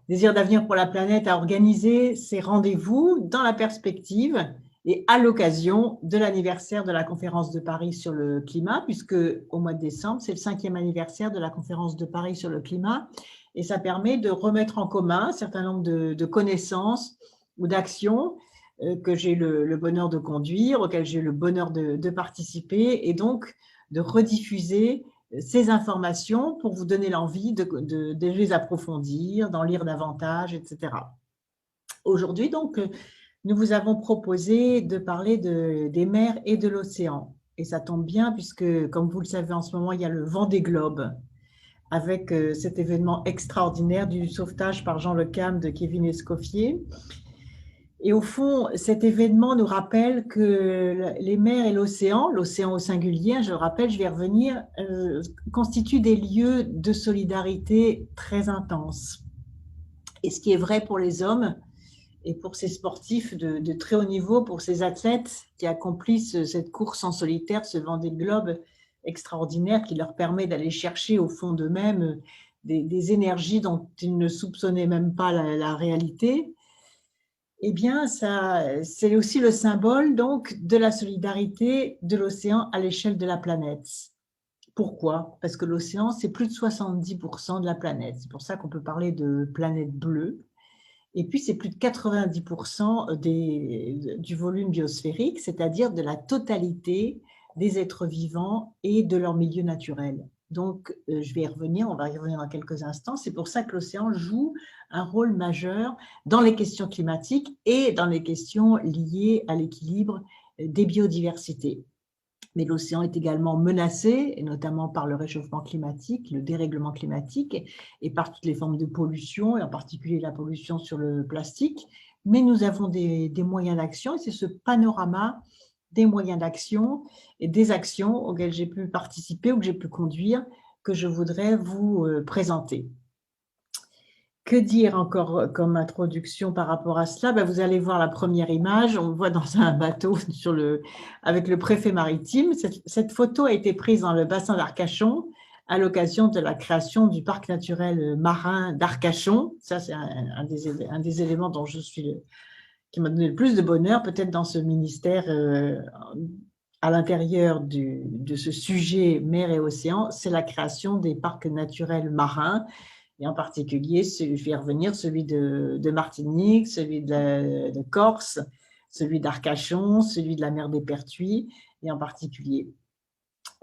Désir d'avenir pour la planète a organisé ces rendez-vous dans la perspective et à l'occasion de l'anniversaire de la conférence de Paris sur le climat, puisque au mois de décembre, c'est le 5e anniversaire de la conférence de Paris sur le climat, et ça permet de remettre en commun un certain nombre de connaissances ou d'actions que j'ai le bonheur de conduire, auxquelles j'ai le bonheur de participer, et donc de rediffuser ces informations pour vous donner l'envie de les approfondir, d'en lire davantage, etc. Aujourd'hui, donc, nous vous avons proposé de parler des mers et de l'océan. Et ça tombe bien puisque, comme vous le savez, en ce moment, il y a le Vendée Globe avec cet événement extraordinaire du sauvetage par Jean Le Cam de Kevin Escoffier. Et au fond, cet événement nous rappelle que les mers et l'océan au singulier, je le rappelle, je vais y revenir, constituent des lieux de solidarité très intenses. Et ce qui est vrai pour les hommes et pour ces sportifs de très haut niveau, pour ces athlètes qui accomplissent cette course en solitaire, ce Vendée Globe extraordinaire qui leur permet d'aller chercher au fond d'eux-mêmes des énergies dont ils ne soupçonnaient même pas la réalité. Eh bien, c'est aussi le symbole donc de la solidarité de l'océan à l'échelle de la planète. Pourquoi? Parce que l'océan, c'est plus de 70% de la planète. C'est pour ça qu'on peut parler de planète bleue. Et puis, c'est plus de 90% du volume biosphérique, c'est-à-dire de la totalité des êtres vivants et de leur milieu naturel. Donc, je vais y revenir, on va y revenir dans quelques instants. C'est pour ça que l'océan joue un rôle majeur dans les questions climatiques et dans les questions liées à l'équilibre des biodiversités. Mais l'océan est également menacé, et notamment par le réchauffement climatique, le dérèglement climatique, et par toutes les formes de pollution, et en particulier la pollution sur le plastique. Mais nous avons des moyens d'action, et c'est ce panorama des moyens d'action et des actions auxquelles j'ai pu participer ou que j'ai pu conduire que je voudrais vous présenter. Que dire encore comme introduction par rapport à cela? Ben, vous allez voir la première image, on voit dans un bateau avec le préfet maritime. Cette photo a été prise dans le bassin d'Arcachon à l'occasion de la création du parc naturel marin d'Arcachon. Ça, c'est un des éléments dont qui m'a donné le plus de bonheur, peut-être dans ce ministère à l'intérieur de ce sujet mer et océan, c'est la création des parcs naturels marins. Et en particulier, je vais y revenir, celui de Martinique, celui de Corse, celui d'Arcachon, celui de la mer des Pertuis, et en particulier.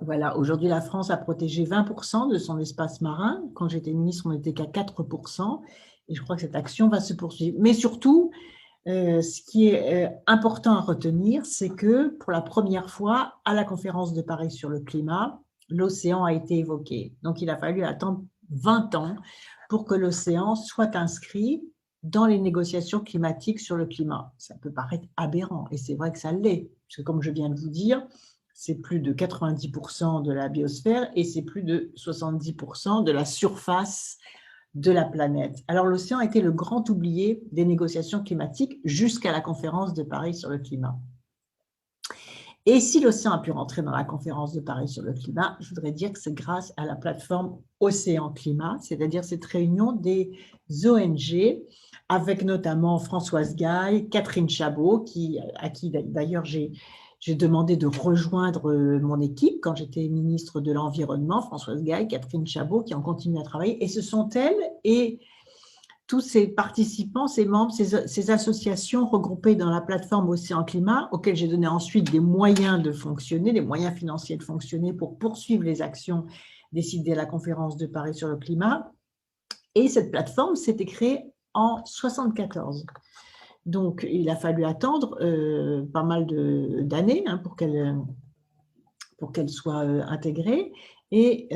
Voilà, aujourd'hui, la France a protégé 20% de son espace marin. Quand j'étais ministre, on n'était qu'à 4%, et je crois que cette action va se poursuivre. Mais surtout, ce qui est important à retenir, c'est que pour la première fois, à la conférence de Paris sur le climat, l'océan a été évoqué. Donc, il a fallu attendre 20 ans pour que l'océan soit inscrit dans les négociations climatiques sur le climat. Ça peut paraître aberrant, et c'est vrai que ça l'est, parce que comme je viens de vous dire, c'est plus de 90% de la biosphère et c'est plus de 70% de la surface de la planète. Alors l'océan a été le grand oublié des négociations climatiques jusqu'à la conférence de Paris sur le climat. Et si l'océan a pu rentrer dans la conférence de Paris sur le climat, je voudrais dire que c'est grâce à la plateforme Océan Climat, c'est-à-dire cette réunion des ONG, avec notamment Françoise Gaille, Catherine Chabot, à qui d'ailleurs j'ai demandé de rejoindre mon équipe quand j'étais ministre de l'Environnement, Françoise Gaille, Catherine Chabot, qui ont continué à travailler. Et ce sont elles et tous ces participants, ces membres, ces associations regroupées dans la plateforme Océan Climat, auxquelles j'ai donné ensuite des moyens de fonctionner, des moyens financiers de fonctionner pour poursuivre les actions décidées à la conférence de Paris sur le climat. Et cette plateforme s'était créée en 1974. Donc, il a fallu attendre pas mal d'années pour qu'elle soit intégrée. Et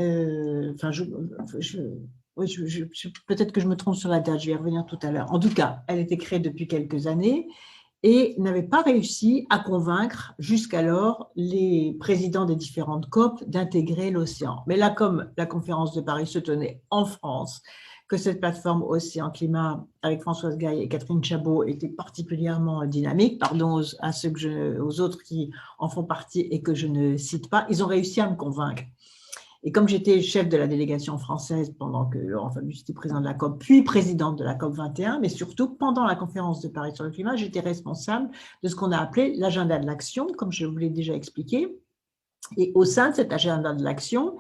peut-être que je me trompe sur la date, je vais y revenir tout à l'heure. En tout cas, elle était créée depuis quelques années et n'avait pas réussi à convaincre jusqu'alors les présidents des différentes COP d'intégrer l'océan. Mais là, comme la conférence de Paris se tenait en France, que cette plateforme Océan Climat avec Françoise Gaille et Catherine Chabot était particulièrement dynamique, pardon aux autres qui en font partie et que je ne cite pas, ils ont réussi à me convaincre. Et comme j'étais chef de la délégation française pendant que Laurent Fabius était président de la COP, puis présidente de la COP 21, mais surtout pendant la conférence de Paris sur le climat, j'étais responsable de ce qu'on a appelé l'agenda de l'action, comme je vous l'ai déjà expliqué. Et au sein de cet agenda de l'action,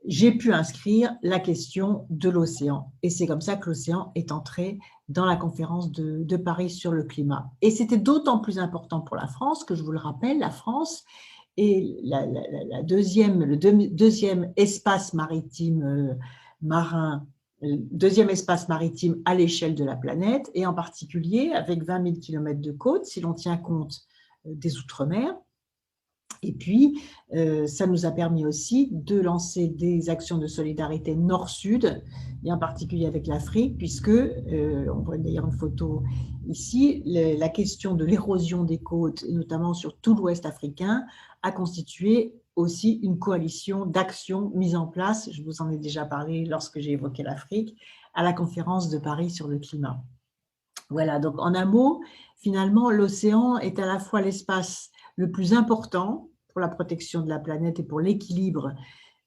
j'ai pu inscrire la question de l'océan. Et c'est comme ça que l'océan est entré dans la conférence de Paris sur le climat. Et c'était d'autant plus important pour la France que, je vous le rappelle, la France est le deuxième espace maritime marin, deuxième espace maritime à l'échelle de la planète, et en particulier avec 20 000 km de côte, si l'on tient compte des Outre-mer. Et puis, ça nous a permis aussi de lancer des actions de solidarité nord-sud, et en particulier avec l'Afrique, puisque, on voit d'ailleurs une photo ici, la question de l'érosion des côtes, et notamment sur tout l'ouest africain, a constitué aussi une coalition d'actions mises en place, je vous en ai déjà parlé lorsque j'ai évoqué l'Afrique, à la conférence de Paris sur le climat. Voilà, donc en un mot, finalement, l'océan est à la fois l'espace le plus important pour la protection de la planète et pour l'équilibre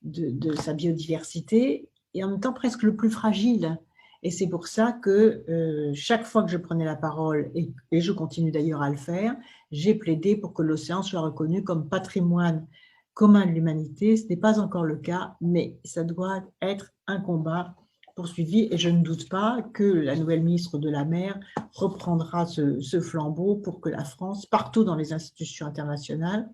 de sa biodiversité, et en même temps presque le plus fragile. Et c'est pour ça que chaque fois que je prenais la parole, et je continue d'ailleurs à le faire, j'ai plaidé pour que l'océan soit reconnu comme patrimoine commun de l'humanité. Ce n'est pas encore le cas, mais ça doit être un combat poursuivi, et je ne doute pas que la nouvelle ministre de la Mer reprendra ce flambeau pour que la France, partout dans les institutions internationales,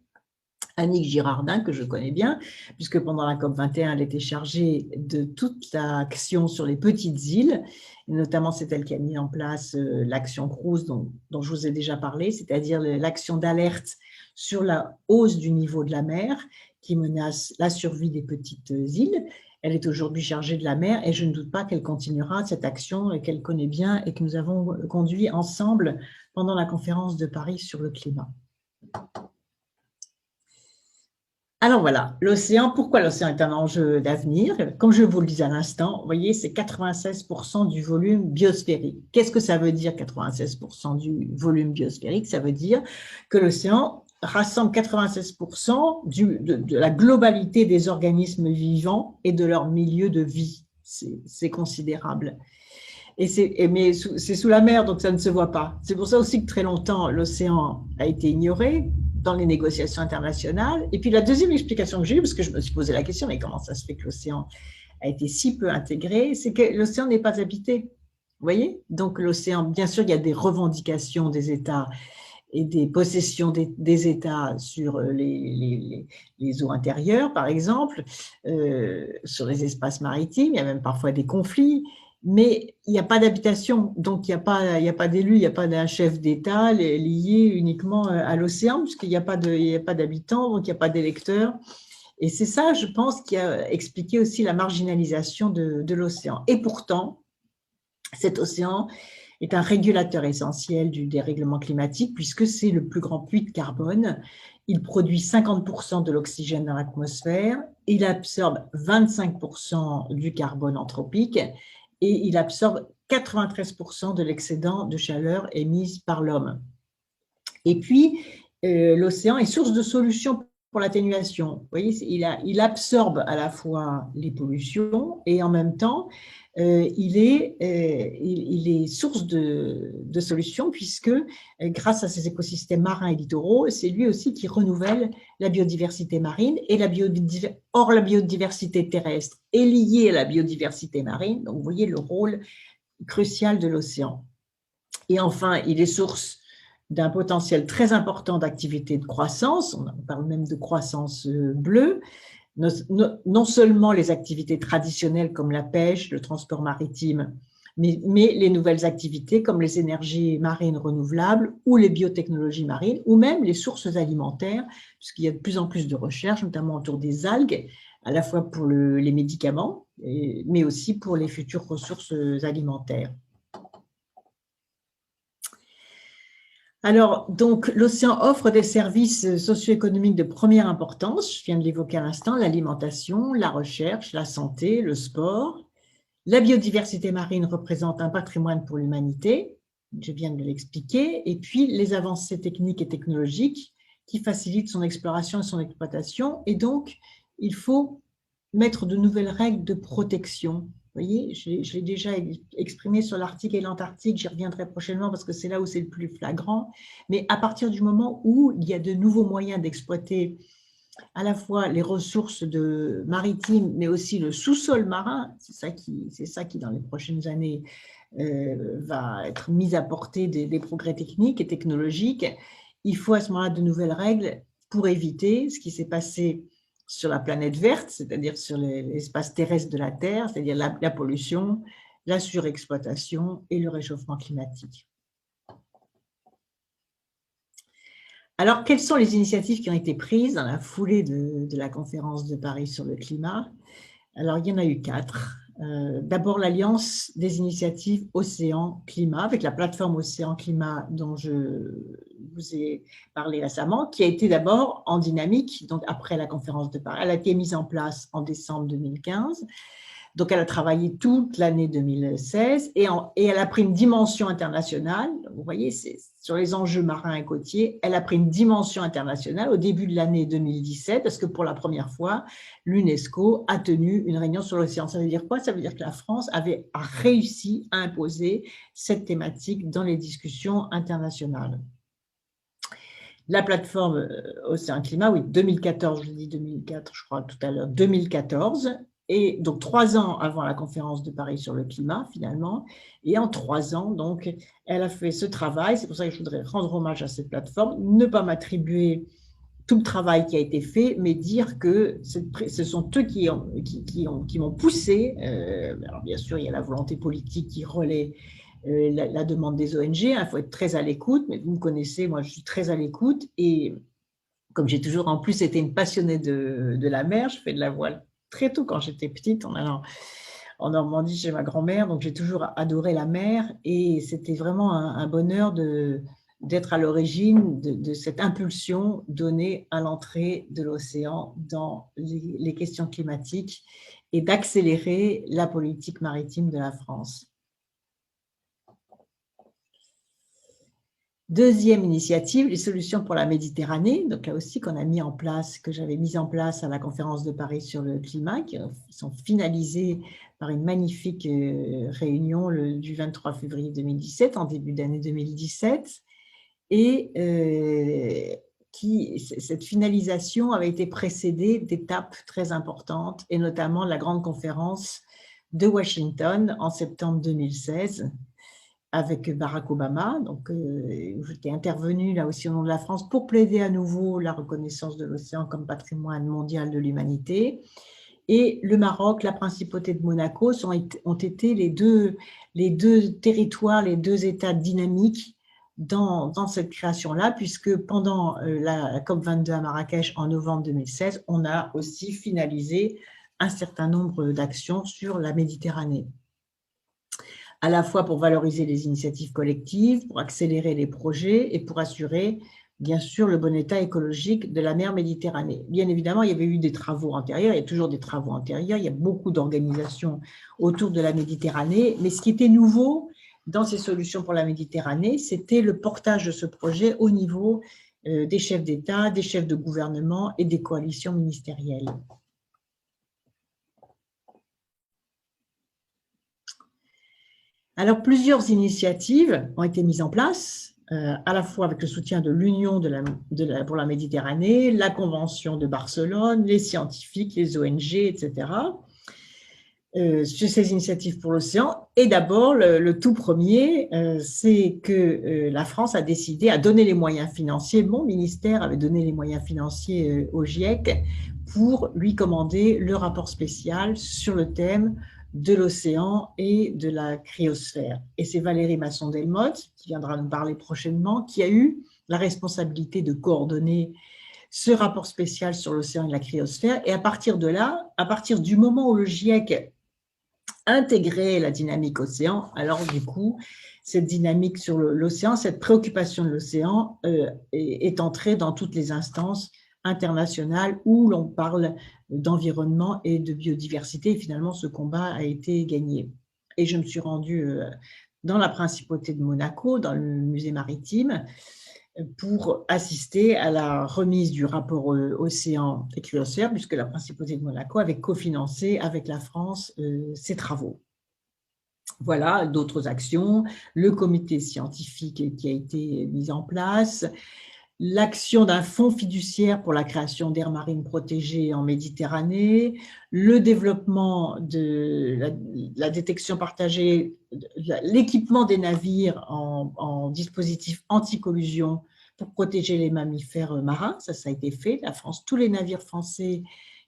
Annick Girardin, que je connais bien, puisque pendant la COP 21, elle était chargée de toute l'action sur les petites îles, et notamment c'est elle qui a mis en place l'action CRUISE dont je vous ai déjà parlé, c'est-à-dire l'action d'alerte sur la hausse du niveau de la mer qui menace la survie des petites îles. Elle est aujourd'hui chargée de la mer, et je ne doute pas qu'elle continuera cette action et qu'elle connaît bien et que nous avons conduit ensemble pendant la conférence de Paris sur le climat. Alors voilà, l'océan, pourquoi l'océan est un enjeu d'avenir? Comme je vous le disais à l'instant, vous voyez, c'est 96% du volume biosphérique. Qu'est-ce que ça veut dire, 96% du volume biosphérique? Ça veut dire que l'océan rassemble 96% de la globalité des organismes vivants et de leur milieu de vie. C'est considérable. Mais c'est sous la mer, donc ça ne se voit pas. C'est pour ça aussi que très longtemps, l'océan a été ignoré dans les négociations internationales. Et puis la deuxième explication que j'ai eue, parce que je me suis posé la question, mais comment ça se fait que l'océan a été si peu intégré, c'est que l'océan n'est pas habité. Vous voyez? Donc l'océan, bien sûr, il y a des revendications des États et des possessions des États sur les eaux intérieures, par exemple, sur les espaces maritimes, il y a même parfois des conflits, mais il n'y a pas d'habitation, donc il n'y a pas d'élus, il n'y a pas d'un chef d'État lié uniquement à l'océan, puisqu'il n'y a pas d'habitants, donc il n'y a pas d'électeurs. Et c'est ça, je pense, qui a expliqué aussi la marginalisation de l'océan. Et pourtant, cet océan est un régulateur essentiel du dérèglement climatique, puisque c'est le plus grand puits de carbone. Il produit 50% de l'oxygène dans l'atmosphère, il absorbe 25% du carbone anthropique, et il absorbe 93% de l'excédent de chaleur émise par l'homme. Et puis, l'océan est source de solutions pour l'atténuation. Vous voyez, il absorbe à la fois les pollutions et en même temps, il est source de solutions, puisque grâce à ses écosystèmes marins et littoraux, c'est lui aussi qui renouvelle la biodiversité marine. Or, la biodiversité terrestre est liée à la biodiversité marine, donc vous voyez le rôle crucial de l'océan. Et enfin, il est source d'un potentiel très important d'activité de croissance, on parle même de croissance bleue, non seulement les activités traditionnelles comme la pêche, le transport maritime, mais les nouvelles activités comme les énergies marines renouvelables ou les biotechnologies marines, ou même les sources alimentaires, puisqu'il y a de plus en plus de recherches, notamment autour des algues, à la fois pour les médicaments, mais aussi pour les futures ressources alimentaires. Alors, donc, l'océan offre des services socio-économiques de première importance, je viens de l'évoquer à l'instant, l'alimentation, la recherche, la santé, le sport. La biodiversité marine représente un patrimoine pour l'humanité, je viens de l'expliquer, et puis les avancées techniques et technologiques qui facilitent son exploration et son exploitation. Et donc, il faut mettre de nouvelles règles de protection. Vous voyez, je l'ai déjà exprimé sur l'Arctique et l'Antarctique, j'y reviendrai prochainement parce que c'est là où c'est le plus flagrant, mais à partir du moment où il y a de nouveaux moyens d'exploiter à la fois les ressources maritimes, mais aussi le sous-sol marin, c'est ça qui, dans les prochaines années, va être mis à portée des progrès techniques et technologiques. Il faut à ce moment-là de nouvelles règles pour éviter ce qui s'est passé sur la planète verte, c'est-à-dire sur l'espace terrestre de la Terre, c'est-à-dire la pollution, la surexploitation et le réchauffement climatique. Alors, quelles sont les initiatives qui ont été prises dans la foulée de la conférence de Paris sur le climat? Alors, il y en a eu 4. D'abord, l'Alliance des initiatives Océan-Climat, avec la plateforme Océan-Climat dont je vous ai parlé récemment, qui a été d'abord en dynamique, donc après la conférence de Paris. Elle a été mise en place en décembre 2015. Donc, elle a travaillé toute l'année 2016 et elle a pris une dimension internationale. Vous voyez, c'est sur les enjeux marins et côtiers, elle a pris une dimension internationale au début de l'année 2017 parce que pour la première fois, l'UNESCO a tenu une réunion sur l'océan. Ça veut dire quoi? Ça veut dire que la France a réussi à imposer cette thématique dans les discussions internationales. La plateforme Océan Climat, oui, 2014, je dis 2004, je crois tout à l'heure, 2014, et donc 3 ans avant la conférence de Paris sur le climat, finalement, et en 3 ans, donc, elle a fait ce travail. C'est pour ça que je voudrais rendre hommage à cette plateforme, ne pas m'attribuer tout le travail qui a été fait, mais dire que ce sont eux qui m'ont poussé. Alors bien sûr, il y a la volonté politique qui relaie la demande des ONG, il faut être très à l'écoute, mais vous me connaissez, moi je suis très à l'écoute, et comme j'ai toujours en plus été une passionnée de la mer, je fais de la voile très tôt quand j'étais petite, en allant en Normandie chez ma grand-mère, donc j'ai toujours adoré la mer, et c'était vraiment un bonheur d'être à l'origine de cette impulsion donnée à l'entrée de l'océan dans les questions climatiques et d'accélérer la politique maritime de la France. Deuxième initiative, les solutions pour la Méditerranée, donc là aussi qu'on a mis en place, que j'avais mis en place à la conférence de Paris sur le climat, qui sont finalisées par une magnifique réunion du 23 février 2017, en début d'année 2017, et cette finalisation avait été précédée d'étapes très importantes, et notamment la grande conférence de Washington en septembre 2016, avec Barack Obama. Donc, j'étais intervenue là aussi au nom de la France pour plaider à nouveau la reconnaissance de l'océan comme patrimoine mondial de l'humanité. Et le Maroc, la principauté de Monaco ont été les deux territoires, les deux États dynamiques dans cette création-là, puisque pendant la COP22 à Marrakech en novembre 2016, on a aussi finalisé un certain nombre d'actions sur la Méditerranée, à la fois pour valoriser les initiatives collectives, pour accélérer les projets et pour assurer, bien sûr, le bon état écologique de la mer Méditerranée. Bien évidemment, il y avait eu des travaux antérieurs, il y a toujours des travaux antérieurs, il y a beaucoup d'organisations autour de la Méditerranée, mais ce qui était nouveau dans ces solutions pour la Méditerranée, c'était le portage de ce projet au niveau des chefs d'État, des chefs de gouvernement et des coalitions ministérielles. Alors, plusieurs initiatives ont été mises en place, à la fois avec le soutien de l'Union pour la Méditerranée, la Convention de Barcelone, les scientifiques, les ONG, etc. Sur ces initiatives pour l'océan. Et d'abord, le tout premier, c'est que la France a décidé à donner les moyens financiers. Mon ministère avait donné les moyens financiers au GIEC pour lui commander le rapport spécial sur le thème de l'océan et de la cryosphère. Et c'est Valérie Masson-Delmotte, qui viendra nous parler prochainement, qui a eu la responsabilité de coordonner ce rapport spécial sur l'océan et la cryosphère. Et à partir de là, à partir du moment où le GIEC intégrait la dynamique océan, alors du coup, cette dynamique sur l'océan, cette préoccupation de l'océan est entrée dans toutes les instances internationales où l'on parle d'environnement et de biodiversité. Et finalement, ce combat a été gagné. Et je me suis rendue dans la principauté de Monaco, dans le musée maritime, pour assister à la remise du rapport océan et cryosphère, puisque la Principauté de Monaco avait cofinancé avec la France ces travaux. Voilà, d'autres actions, le comité scientifique qui a été mis en place, l'action d'un fonds fiduciaire pour la création d'aires marines protégées en Méditerranée, le développement de la détection partagée, l'équipement des navires en dispositifs anti-collusion pour protéger les mammifères marins. Ça a été fait. La France, tous les navires français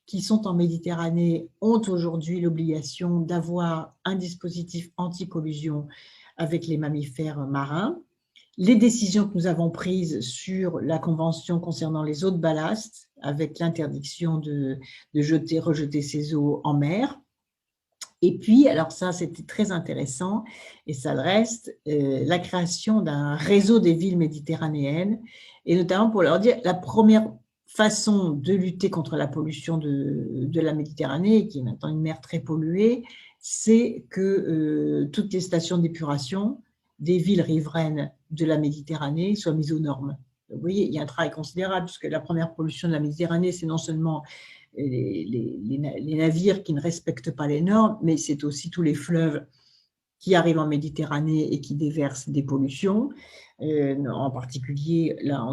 qui sont en Méditerranée ont aujourd'hui l'obligation d'avoir un dispositif anti-collusion avec les mammifères marins. Les décisions que nous avons prises sur la convention concernant les eaux de ballast, avec l'interdiction de rejeter ces eaux en mer. Et puis, alors ça, c'était très intéressant, et ça le reste, la création d'un réseau des villes méditerranéennes, et notamment pour leur dire la première façon de lutter contre la pollution de la Méditerranée, qui est maintenant une mer très polluée, c'est que toutes les stations d'épuration des villes riveraines de la Méditerranée soient mises aux normes. Vous voyez, il y a un travail considérable, puisque la première pollution de la Méditerranée, c'est non seulement les navires qui ne respectent pas les normes, mais c'est aussi tous les fleuves qui arrivent en Méditerranée et qui déversent des pollutions. En particulier, là,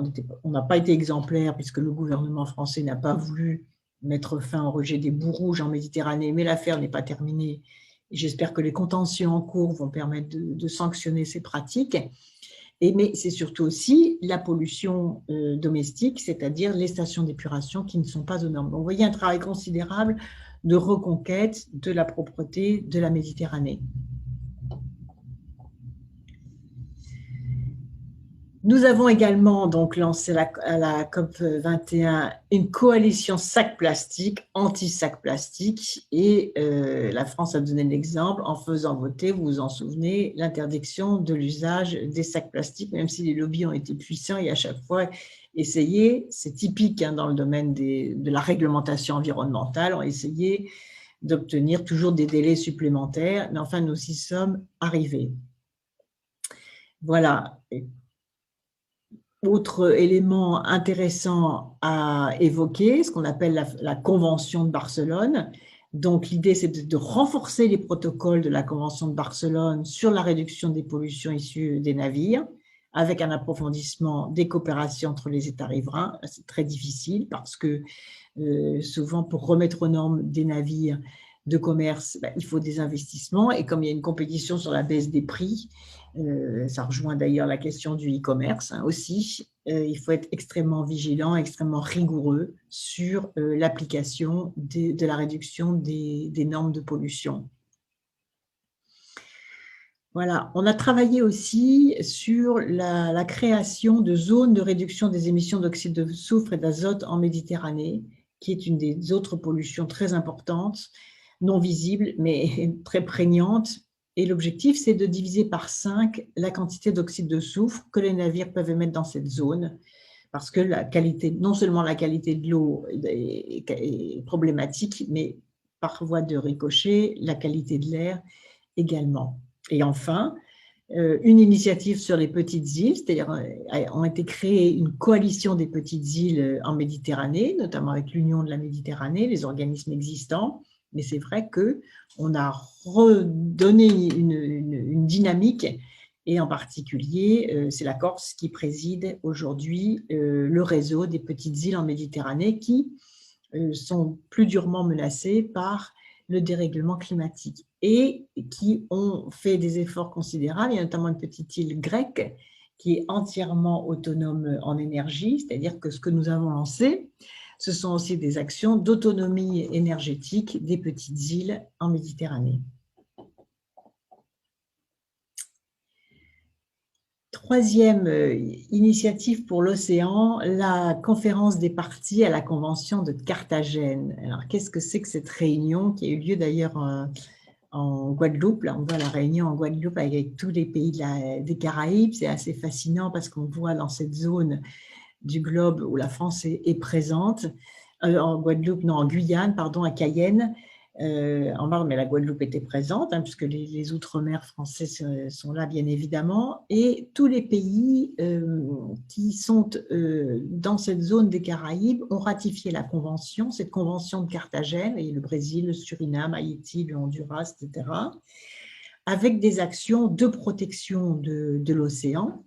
on n'a pas été exemplaire puisque le gouvernement français n'a pas voulu mettre fin au rejet des boues rouges en Méditerranée, mais l'affaire n'est pas terminée. J'espère que les contentieux en cours vont permettre de sanctionner ces pratiques. Mais c'est surtout aussi la pollution domestique, c'est-à-dire les stations d'épuration qui ne sont pas aux normes. Donc, vous voyez un travail considérable de reconquête de la propreté de la Méditerranée. Nous avons également donc lancé à la COP 21 une coalition sac plastique, anti-sac plastique, et la France a donné l'exemple en faisant voter, vous vous en souvenez, l'interdiction de l'usage des sacs plastiques, même si les lobbies ont été puissants et à chaque fois essayé, c'est typique dans le domaine de la réglementation environnementale, ont essayé d'obtenir toujours des délais supplémentaires, mais enfin nous y sommes arrivés. Voilà. Autre élément intéressant à évoquer, ce qu'on appelle la Convention de Barcelone. Donc, l'idée, c'est de renforcer les protocoles de la Convention de Barcelone sur la réduction des pollutions issues des navires, avec un approfondissement des coopérations entre les États riverains. C'est très difficile parce que souvent, pour remettre aux normes des navires de commerce, il faut des investissements. Et comme il y a une compétition sur la baisse des prix, ça rejoint d'ailleurs la question du e-commerce aussi, il faut être extrêmement vigilant, extrêmement rigoureux sur l'application de la réduction des normes de pollution. Voilà, on a travaillé aussi sur la création de zones de réduction des émissions d'oxyde de soufre et d'azote en Méditerranée, qui est une des autres pollutions très importantes, non visibles, mais très prégnantes. Et l'objectif, c'est de diviser par 5 la quantité d'oxyde de soufre que les navires peuvent émettre dans cette zone, parce que la qualité, non seulement la qualité de l'eau est problématique, mais par voie de ricochet, la qualité de l'air également. Et enfin, une initiative sur les petites îles, c'est-à-dire ont été créées une coalition des petites îles en Méditerranée, notamment avec l'Union de la Méditerranée, les organismes existants. Mais c'est vrai qu'on a redonné une dynamique, et en particulier, c'est la Corse qui préside aujourd'hui le réseau des petites îles en Méditerranée qui sont plus durement menacées par le dérèglement climatique et qui ont fait des efforts considérables. Il y a notamment une petite île grecque qui est entièrement autonome en énergie, c'est-à-dire que ce que nous avons lancé, ce sont aussi des actions d'autonomie énergétique des petites îles en Méditerranée. Troisième initiative pour l'océan, la conférence des parties à la Convention de Carthagène. Alors, qu'est-ce que c'est que cette réunion qui a eu lieu d'ailleurs en Guadeloupe? Là, on voit la réunion en Guadeloupe avec tous les pays des Caraïbes. C'est assez fascinant parce qu'on voit dans cette zone du globe où la France est présente, en Guadeloupe, non, en Guyane, pardon, à Cayenne, en mars, mais la Guadeloupe était présente, hein, puisque les outre-mer français sont là, bien évidemment, et tous les pays qui sont dans cette zone des Caraïbes ont ratifié la convention, cette convention de Carthagène, et le Brésil, le Suriname, Haïti, le Honduras, etc., avec des actions de protection de l'océan,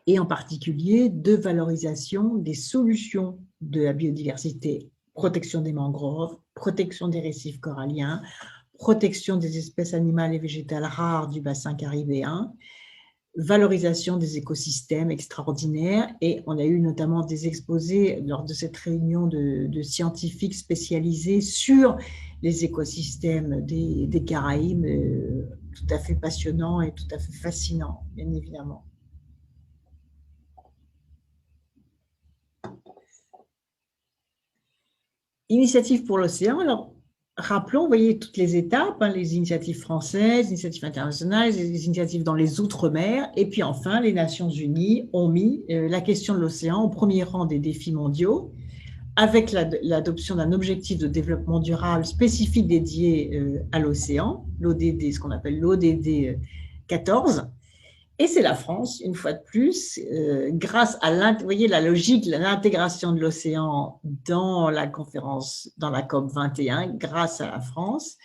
et en particulier de valorisation des solutions de la biodiversité, protection des mangroves, protection des récifs coralliens, protection des espèces animales et végétales rares du bassin caribéen, valorisation des écosystèmes extraordinaires, et on a eu notamment des exposés lors de cette réunion de scientifiques spécialisés sur les écosystèmes des Caraïbes, tout à fait passionnants et tout à fait fascinants, bien évidemment. Initiative pour l'océan, alors rappelons, vous voyez, toutes les étapes, hein, les initiatives françaises, les initiatives internationales, les initiatives dans les Outre-mer, et puis enfin, les Nations Unies ont mis la question de l'océan au premier rang des défis mondiaux, avec l'adoption d'un objectif de développement durable spécifique dédié à l'océan, l'ODD, ce qu'on appelle l'ODD 14, et c'est la France, une fois de plus, grâce à vous voyez, la logique, l'intégration de l'océan dans la conférence, dans la COP 21, grâce à la France.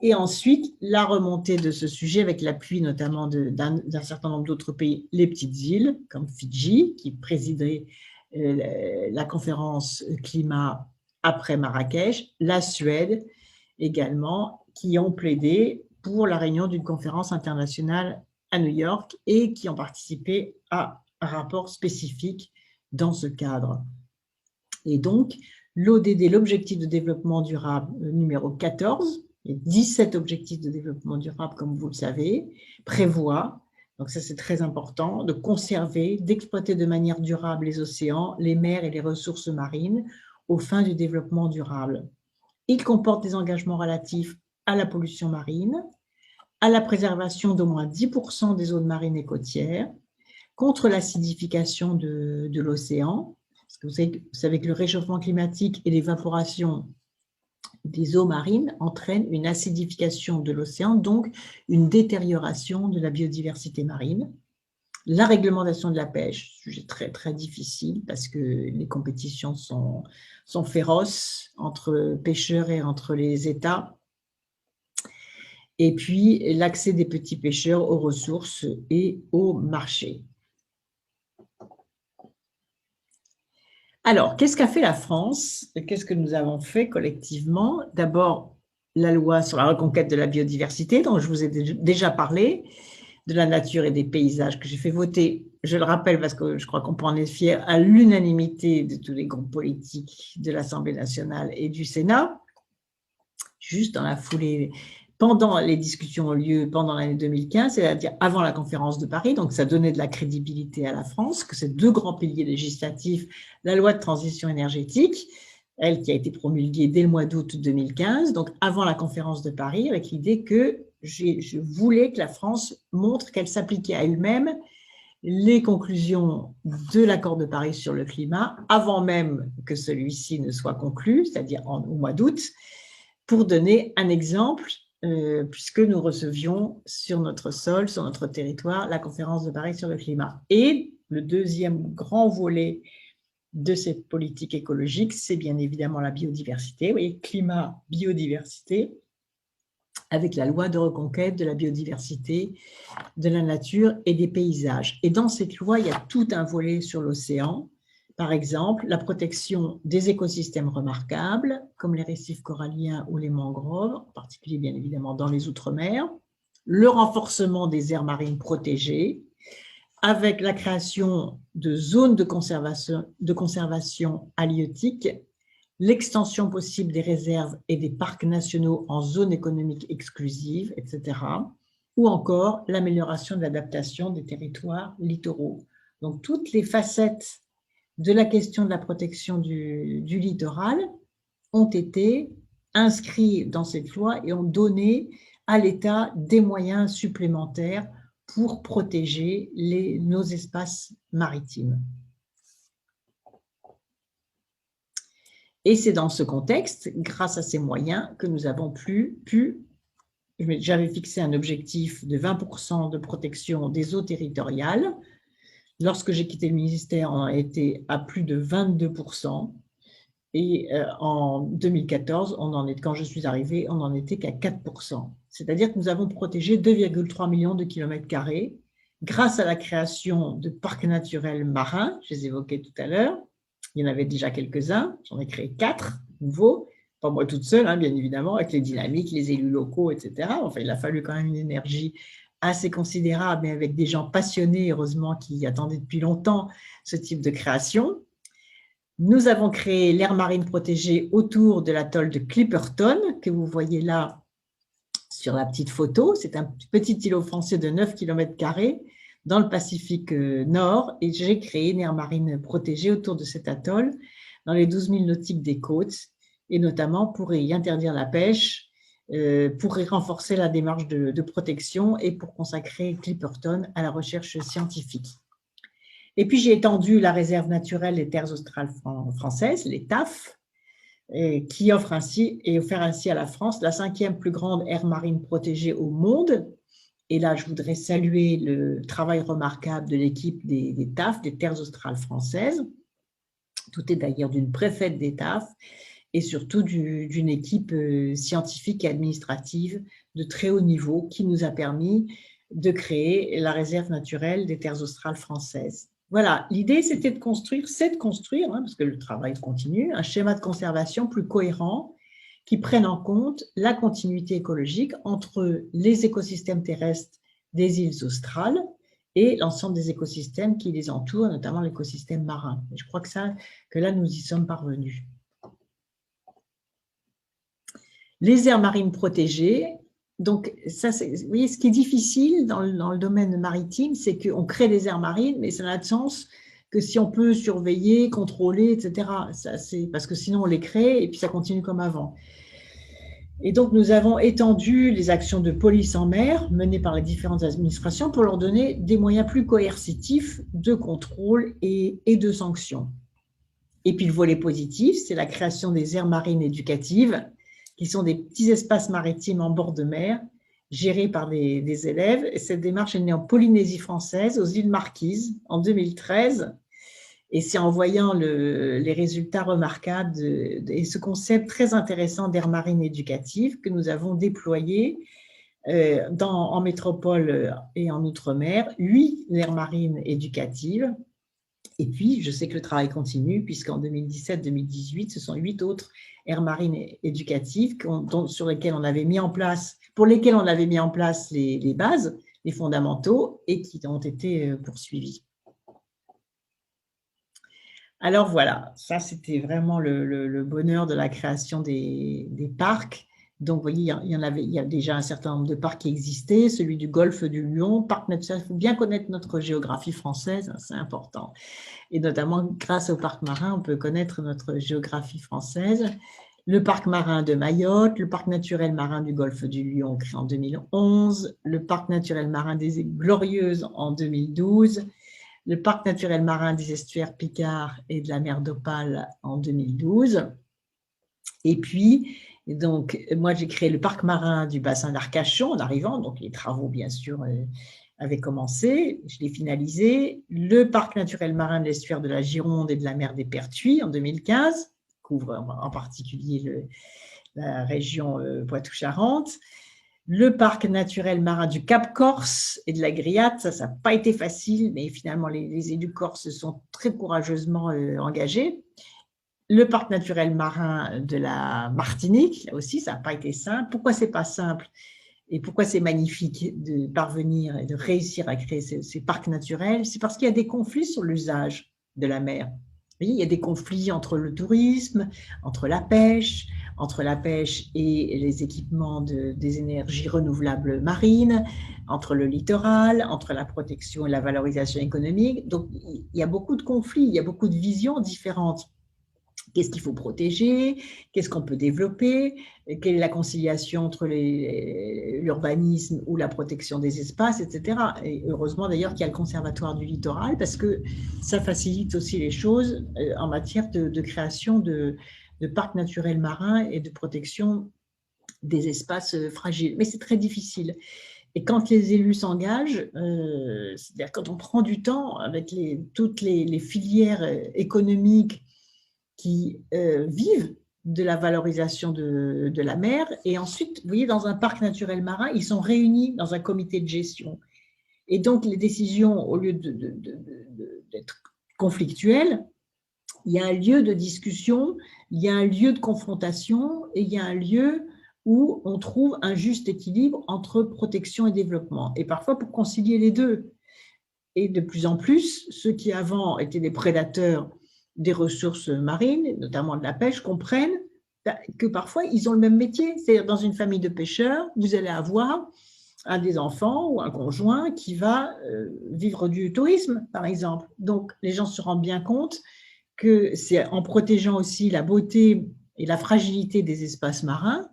Et ensuite, la remontée de ce sujet avec l'appui notamment d'un certain nombre d'autres pays, les petites îles, comme Fidji, qui présiderait la conférence climat après Marrakech, la Suède également, qui ont plaidé pour la réunion d'une conférence internationale à New York et qui ont participé à un rapport spécifique dans ce cadre. Et donc, l'ODD, l'objectif de développement durable numéro 14, les 17 objectifs de développement durable, comme vous le savez, prévoit, donc ça c'est très important, de conserver, d'exploiter de manière durable les océans, les mers et les ressources marines aux fins du développement durable. Il comporte des engagements relatifs à la pollution marine, à la préservation d'au moins 10% des zones marines et côtières, contre l'acidification de l'océan, parce que vous savez que le réchauffement climatique et l'évaporation des eaux marines entraînent une acidification de l'océan, donc une détérioration de la biodiversité marine. La réglementation de la pêche, sujet très, très difficile parce que les compétitions sont féroces entre pêcheurs et entre les États. Et puis, l'accès des petits pêcheurs aux ressources et au marché. Alors, qu'est-ce qu'a fait la France? Qu'est-ce que nous avons fait collectivement? D'abord, la loi sur la reconquête de la biodiversité, dont je vous ai déjà parlé, de la nature et des paysages, que j'ai fait voter, je le rappelle parce que je crois qu'on peut en être fier, à l'unanimité de tous les groupes politiques de l'Assemblée nationale et du Sénat, juste dans la foulée, pendant les discussions ont lieu pendant l'année 2015, c'est-à-dire avant la conférence de Paris, donc ça donnait de la crédibilité à la France, que ces deux grands piliers législatifs, la loi de transition énergétique, elle qui a été promulguée dès le mois d'août 2015, donc avant la conférence de Paris, avec l'idée que je voulais que la France montre qu'elle s'appliquait à elle-même les conclusions de l'accord de Paris sur le climat, avant même que celui-ci ne soit conclu, c'est-à-dire au mois d'août, pour donner un exemple, puisque nous recevions sur notre sol, sur notre territoire, la conférence de Paris sur le climat. Et le deuxième grand volet de cette politique écologique, c'est bien évidemment la biodiversité. Vous voyez, climat, biodiversité, avec la loi de reconquête de la biodiversité, de la nature et des paysages. Et dans cette loi, il y a tout un volet sur l'océan. Par exemple, la protection des écosystèmes remarquables, comme les récifs coralliens ou les mangroves, en particulier bien évidemment dans les Outre-mer, le renforcement des aires marines protégées, avec la création de zones de conservation halieutique, l'extension possible des réserves et des parcs nationaux en zone économique exclusive, etc., ou encore l'amélioration de l'adaptation des territoires littoraux. Donc, toutes les facettes de la question de la protection du littoral ont été inscrites dans cette loi et ont donné à l'État des moyens supplémentaires pour protéger nos espaces maritimes. Et c'est dans ce contexte, grâce à ces moyens, que nous avons pu j'avais fixé un objectif de 20% de protection des eaux territoriales. Lorsque j'ai quitté le ministère, on a été à plus de 22%. Et en 2014, quand je suis arrivée, on n'en était qu'à 4%. C'est-à-dire que nous avons protégé 2,3 millions de kilomètres carrés grâce à la création de parcs naturels marins, je les évoquais tout à l'heure. Il y en avait déjà quelques-uns, j'en ai créé 4 nouveaux, pas moi toute seule, hein, bien évidemment, avec les dynamiques, les élus locaux, etc. Enfin, il a fallu quand même une énergie assez considérable, mais avec des gens passionnés, heureusement, qui attendaient depuis longtemps ce type de création. Nous avons créé l'aire marine protégée autour de l'atoll de Clipperton, que vous voyez là sur la petite photo. C'est un petit îlot français de 9 km² dans le Pacifique Nord. Et j'ai créé une aire marine protégée autour de cet atoll, dans les 12 000 nautiques des côtes, et notamment pour y interdire la pêche, pour y renforcer la démarche de protection et pour consacrer Clipperton à la recherche scientifique. Et puis, j'ai étendu la réserve naturelle des terres australes françaises, les TAF, qui offre ainsi à la France la 5e plus grande aire marine protégée au monde. Et là, je voudrais saluer le travail remarquable de l'équipe des TAF, des terres australes françaises. Tout est d'ailleurs d'une préfète des TAF et surtout d'une équipe scientifique et administrative de très haut niveau qui nous a permis de créer la réserve naturelle des terres australes françaises. Voilà, l'idée c'était de construire, parce que le travail continue, un schéma de conservation plus cohérent qui prenne en compte la continuité écologique entre les écosystèmes terrestres des îles australes et l'ensemble des écosystèmes qui les entourent, notamment l'écosystème marin. Et je crois que là, nous y sommes parvenus. Les aires marines protégées. Donc, ça, vous voyez, ce qui est difficile dans le domaine maritime, c'est qu'on crée des aires marines, mais ça n'a de sens que si on peut surveiller, contrôler, etc. Parce que sinon, on les crée et puis ça continue comme avant. Et donc, nous avons étendu les actions de police en mer menées par les différentes administrations pour leur donner des moyens plus coercitifs de contrôle et de sanctions. Et puis, le volet positif, c'est la création des aires marines éducatives, qui sont des petits espaces maritimes en bord de mer, gérés par des élèves. Et cette démarche est née en Polynésie française, aux îles Marquises, en 2013. Et c'est en voyant les résultats remarquables et ce concept très intéressant d'aire marine éducative que nous avons déployé en métropole et en outre-mer, 8 aires marines éducatives. Et puis, je sais que le travail continue, puisqu'en 2017-2018, ce sont 8 autres aires marines éducatives pour lesquelles on avait mis en place les bases, les fondamentaux, et qui ont été poursuivis. Alors voilà, ça c'était vraiment le bonheur de la création des parcs. Donc, vous voyez, il y a déjà un certain nombre de parcs qui existaient, celui du golfe du Lion, parc naturel. Il faut bien connaître notre géographie française, c'est important. Et notamment, grâce au parc marin, on peut connaître notre géographie française. Le parc marin de Mayotte, le parc naturel marin du golfe du Lion, créé en 2011, le parc naturel marin des îles Glorieuses en 2012, le parc naturel marin des estuaires Picard et de la mer d'Opale en 2012. Et puis, donc, moi, j'ai créé le parc marin du bassin d'Arcachon en arrivant, donc les travaux, bien sûr, avaient commencé, je l'ai finalisé. Le parc naturel marin de l'estuaire de la Gironde et de la mer des Pertuis en 2015, couvre en particulier la région Poitou-Charentes. Le parc naturel marin du Cap Corse et de la Griate, ça n'a pas été facile, mais finalement, les élus corses se sont très courageusement engagés. Le parc naturel marin de la Martinique, là aussi, ça n'a pas été simple. Pourquoi ce n'est pas simple et pourquoi c'est magnifique de parvenir et de réussir à créer ces parcs naturels? C'est parce qu'il y a des conflits sur l'usage de la mer. Vous voyez, il y a des conflits entre le tourisme, entre la pêche et les équipements des énergies renouvelables marines, entre le littoral, entre la protection et la valorisation économique. Donc, il y a beaucoup de conflits, il y a beaucoup de visions différentes. Qu'est-ce qu'il faut protéger? Qu'est-ce qu'on peut développer? Quelle est la conciliation entre l'urbanisme ou la protection des espaces, etc. Et heureusement d'ailleurs qu'il y a le Conservatoire du littoral parce que ça facilite aussi les choses en matière de création de de parcs naturels marins et de protection des espaces fragiles. Mais c'est très difficile. Et quand les élus s'engagent, c'est-à-dire quand on prend du temps avec toutes les filières économiques qui vivent de la valorisation de la mer, et ensuite, vous voyez, dans un parc naturel marin, ils sont réunis dans un comité de gestion. Et donc, les décisions, au lieu d'être conflictuelles, il y a un lieu de discussion, il y a un lieu de confrontation, et il y a un lieu où on trouve un juste équilibre entre protection et développement. Et parfois, pour concilier les deux. Et de plus en plus, ceux qui avant étaient des prédateurs des ressources marines, notamment de la pêche, comprennent que parfois, ils ont le même métier. C'est-à-dire, dans une famille de pêcheurs, vous allez avoir un des enfants ou un conjoint qui va vivre du tourisme, par exemple. Donc, les gens se rendent bien compte que c'est en protégeant aussi la beauté et la fragilité des espaces marins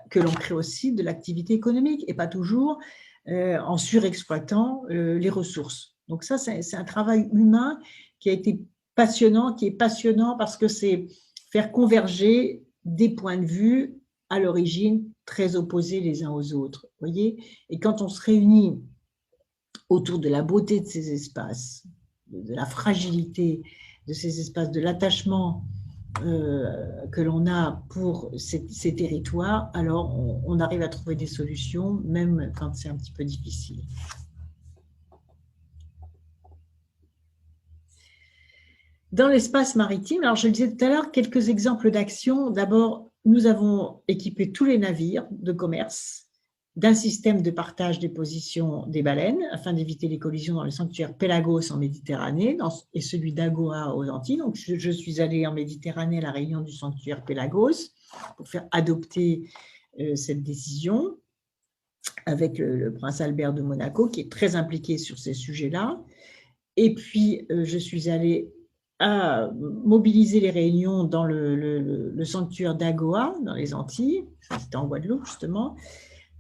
que l'on crée aussi de l'activité économique et pas toujours en surexploitant les ressources. Donc ça, c'est un travail humain qui a été passionnant, qui est passionnant parce que c'est faire converger des points de vue à l'origine très opposés les uns aux autres. Voyez. Et quand on se réunit autour de la beauté de ces espaces, de la fragilité de ces espaces, de l'attachement que l'on a pour ces territoires, alors on arrive à trouver des solutions, même quand c'est un petit peu difficile. Dans l'espace maritime, alors je le disais tout à l'heure, quelques exemples d'actions. D'abord, nous avons équipé tous les navires de commerce d'un système de partage des positions des baleines afin d'éviter les collisions dans le sanctuaire Pélagos en Méditerranée et celui d'Agoa aux Antilles. Donc, je suis allée en Méditerranée à la réunion du sanctuaire Pélagos pour faire adopter cette décision avec le prince Albert de Monaco qui est très impliqué sur ces sujets-là. Et puis, je suis allée à mobiliser les réunions dans le sanctuaire d'Agoa, dans les Antilles, c'était en Guadeloupe justement,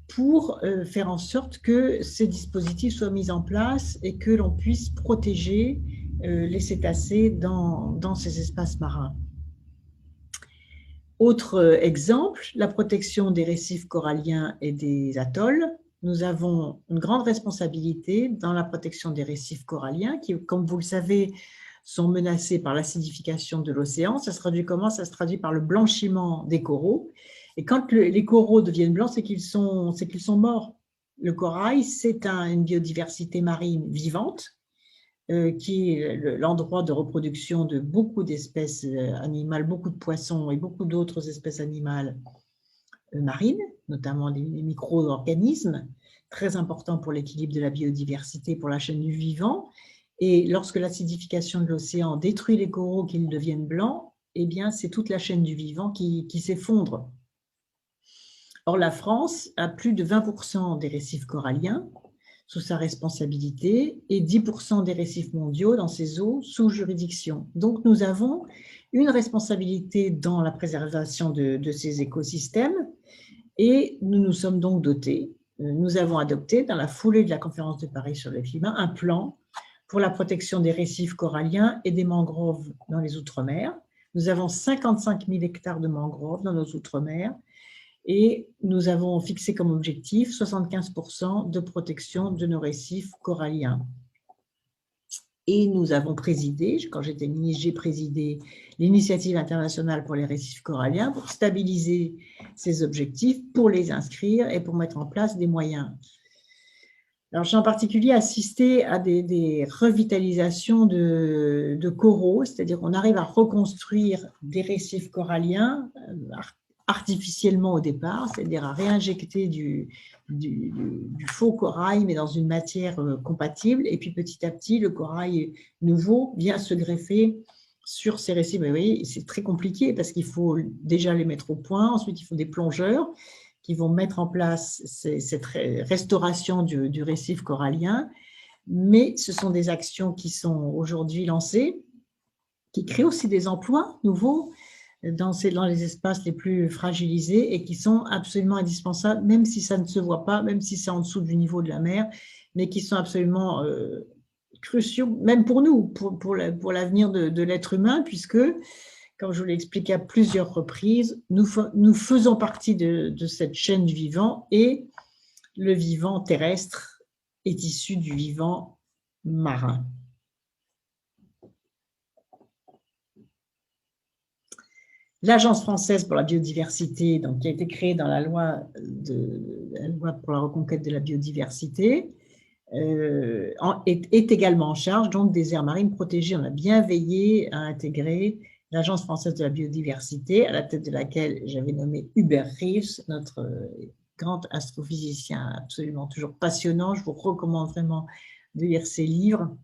pour faire en sorte que ces dispositifs soient mis en place et que l'on puisse protéger les cétacés dans ces espaces marins. Autre exemple, la protection des récifs coralliens et des atolls. Nous avons une grande responsabilité dans la protection des récifs coralliens qui, comme vous le savez, sont menacés par l'acidification de l'océan. Ça se traduit comment? Ça se traduit par le blanchiment des coraux. Et quand les coraux deviennent blancs, c'est qu'ils sont morts. Le corail, c'est une biodiversité marine vivante qui est l'endroit de reproduction de beaucoup d'espèces animales, beaucoup de poissons et beaucoup d'autres espèces animales marines, notamment les micro-organismes, très importants pour l'équilibre de la biodiversité, pour la chaîne du vivant. Et lorsque l'acidification de l'océan détruit les coraux, qu'ils deviennent blancs, eh bien, c'est toute la chaîne du vivant qui s'effondre. Or, la France a plus de 20% des récifs coralliens sous sa responsabilité et 10% des récifs mondiaux dans ses eaux sous juridiction. Donc, nous avons une responsabilité dans la préservation de ces écosystèmes et nous nous sommes donc dotés. Nous avons adopté, dans la foulée de la conférence de Paris sur le climat, un plan pour la protection des récifs coralliens et des mangroves dans les Outre-mer. Nous avons 55 000 hectares de mangroves dans nos Outre-mer et nous avons fixé comme objectif 75% de protection de nos récifs coralliens. Et nous avons présidé, quand j'étais ministre, j'ai présidé l'initiative internationale pour les récifs coralliens pour stabiliser ces objectifs, pour les inscrire et pour mettre en place des moyens. Alors, j'ai en particulier assisté à des revitalisations de coraux, c'est-à-dire qu'on arrive à reconstruire des récifs coralliens artificiellement au départ, c'est-à-dire à réinjecter du faux corail, mais dans une matière compatible, et puis petit à petit, le corail nouveau vient se greffer sur ces récifs. Mais vous voyez, c'est très compliqué parce qu'il faut déjà les mettre au point, ensuite il faut des plongeurs qui vont mettre en place cette restauration du récif corallien, mais ce sont des actions qui sont aujourd'hui lancées, qui créent aussi des emplois nouveaux dans les espaces les plus fragilisés et qui sont absolument indispensables, même si ça ne se voit pas, même si c'est en dessous du niveau de la mer, mais qui sont absolument cruciaux, même pour nous, pour l'avenir de l'être humain, puisque comme je vous l'ai expliqué à plusieurs reprises, nous faisons partie de cette chaîne du vivant et le vivant terrestre est issu du vivant marin. L'Agence française pour la biodiversité, donc, qui a été créée dans la loi pour la reconquête de la biodiversité, est également en charge donc, des aires marines protégées. On a bien veillé à intégrer l'Agence française de la biodiversité, à la tête de laquelle j'avais nommé Hubert Reeves, notre grand astrophysicien absolument toujours passionnant. Je vous recommande vraiment de lire ses livres,